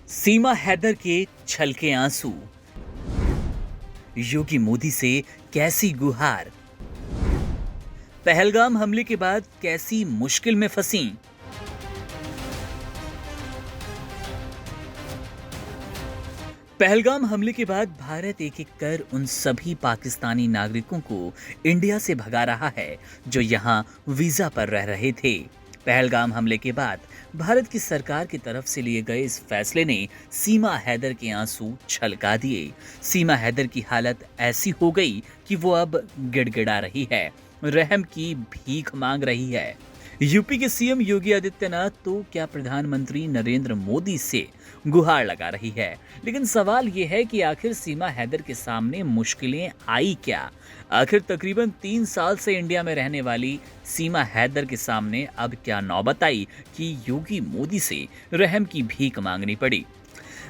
सीमा हैदर के छलके आंसू, योगी मोदी से कैसी गुहार, पहलगाम हमले के बाद कैसी मुश्किल में फंसी। पहलगाम हमले के बाद भारत एक एक कर उन सभी पाकिस्तानी नागरिकों को इंडिया से भगा रहा है जो यहां वीजा पर रह रहे थे। पहलगाम हमले के बाद भारत की सरकार की तरफ से लिए गए इस फैसले ने सीमा हैदर के आंसू छलका दिए। सीमा हैदर की हालत ऐसी हो गई कि वो अब गिड़गिड़ा रही है, रहम की भीख मांग रही है। यूपी के सीएम योगी आदित्यनाथ तो क्या प्रधानमंत्री नरेंद्र मोदी से गुहार लगा रही है, लेकिन सवाल ये है कि आखिर सीमा हैदर के सामने मुश्किलें आई क्या। आखिर तकरीबन 3 साल से इंडिया में रहने वाली सीमा हैदर के सामने अब क्या नौबत आई कि योगी मोदी से रहम की भीख मांगनी पड़ी।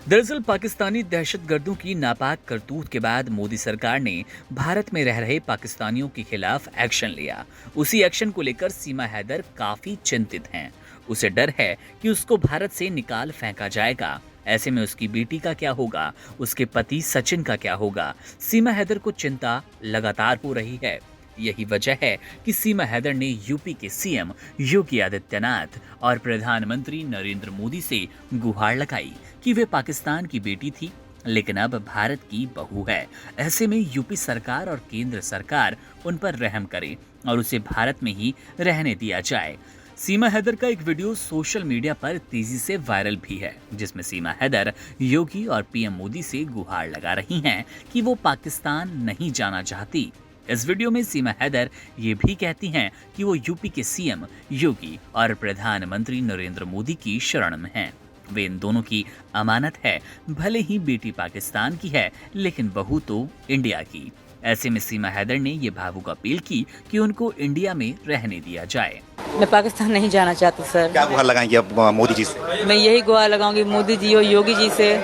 दरअसल पाकिस्तानी दहशतगर्दों की नापाक करतूत के बाद मोदी सरकार ने भारत में रह रहे पाकिस्तानियों के खिलाफ एक्शन लिया। उसी एक्शन को लेकर सीमा हैदर काफी चिंतित हैं। उसे डर है कि उसको भारत से निकाल फेंका जाएगा। ऐसे में उसकी बेटी का क्या होगा, उसके पति सचिन का क्या होगा। सीमा हैदर को चिंता लगातार हो रही है। यही वजह है कि सीमा हैदर ने यूपी के सीएम योगी आदित्यनाथ और प्रधानमंत्री नरेंद्र मोदी से गुहार लगाई कि वे पाकिस्तान की बेटी थी लेकिन अब भारत की बहू है। ऐसे में यूपी सरकार और केंद्र सरकार उन पर रहम करे और उसे भारत में ही रहने दिया जाए। सीमा हैदर का एक वीडियो सोशल मीडिया पर तेजी से वायरल भी है, जिसमें सीमा हैदर योगी और पीएम मोदी से गुहार लगा रही हैं कि वो पाकिस्तान नहीं जाना चाहती। इस वीडियो में सीमा हैदर ये भी कहती हैं कि वो यूपी के सीएम योगी और प्रधानमंत्री नरेंद्र मोदी की शरण में हैं। वे इन दोनों की अमानत है, भले ही बेटी पाकिस्तान की है लेकिन बहू तो इंडिया की। ऐसे में सीमा हैदर ने ये भावुक अपील की कि उनको इंडिया में रहने दिया जाए। मैं पाकिस्तान नहीं जाना चाहती सर। क्या गुहार लगाएंगे अब मोदी जी से? मैं यही गुहार लगाऊंगी मोदी जी और योगी जी से।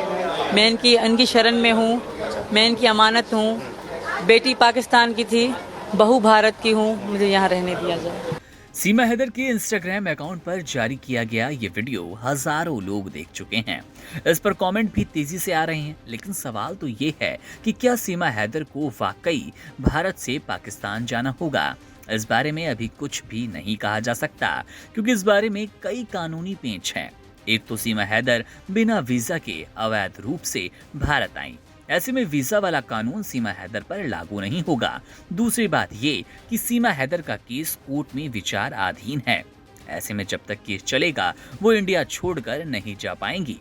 मैं इनकी शरण में हूँ, मैं इनकी अमानत हूँ। बेटी पाकिस्तान की थी, बहू भारत की हूँ, मुझे यहाँ रहने दिया जाए। सीमा हैदर के इंस्टाग्राम अकाउंट पर जारी किया गया ये वीडियो हजारों लोग देख चुके हैं। इस पर कमेंट भी तेजी से आ रहे हैं, लेकिन सवाल तो ये है कि क्या सीमा हैदर को वाकई भारत से पाकिस्तान जाना होगा। इस बारे में अभी कुछ भी नहीं कहा जा सकता क्योंकि इस बारे में कई कानूनी पेच हैं। एक तो सीमा हैदर बिना वीजा के अवैध रूप से भारत आई, ऐसे में वीजा वाला कानून सीमा हैदर पर लागू नहीं होगा। दूसरी बात ये कि सीमा हैदर का केस कोर्ट में विचाराधीन है। ऐसे में जब तक केस चलेगा वो इंडिया छोड़कर नहीं जा पाएंगी।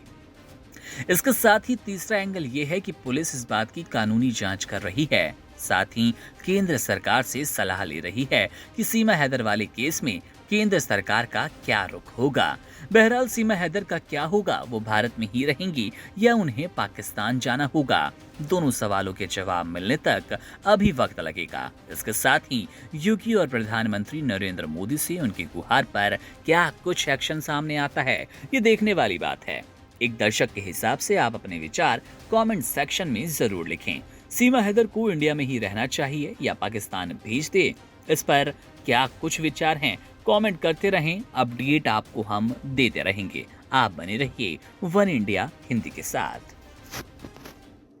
इसके साथ ही तीसरा एंगल ये है कि पुलिस इस बात की कानूनी जांच कर रही है, साथ ही केंद्र सरकार से सलाह ले रही है कि सीमा हैदर वाले केस में केंद्र सरकार का क्या रुख होगा। बहरहाल सीमा हैदर का क्या होगा, वो भारत में ही रहेंगी या उन्हें पाकिस्तान जाना होगा, दोनों सवालों के जवाब मिलने तक अभी वक्त लगेगा। इसके साथ ही योगी और प्रधानमंत्री नरेंद्र मोदी से उनकी गुहार पर क्या कुछ एक्शन सामने आता है, ये देखने वाली बात है। एक दर्शक के हिसाब से आप अपने विचार कमेंट सेक्शन में जरूर लिखें। सीमा हैदर को इंडिया में ही रहना चाहिए या पाकिस्तान भेज दे, इस पर क्या कुछ विचार हैं? कमेंट करते रहें, अपडेट आपको हम देते रहेंगे। आप बने रहिए वन इंडिया हिंदी के साथ।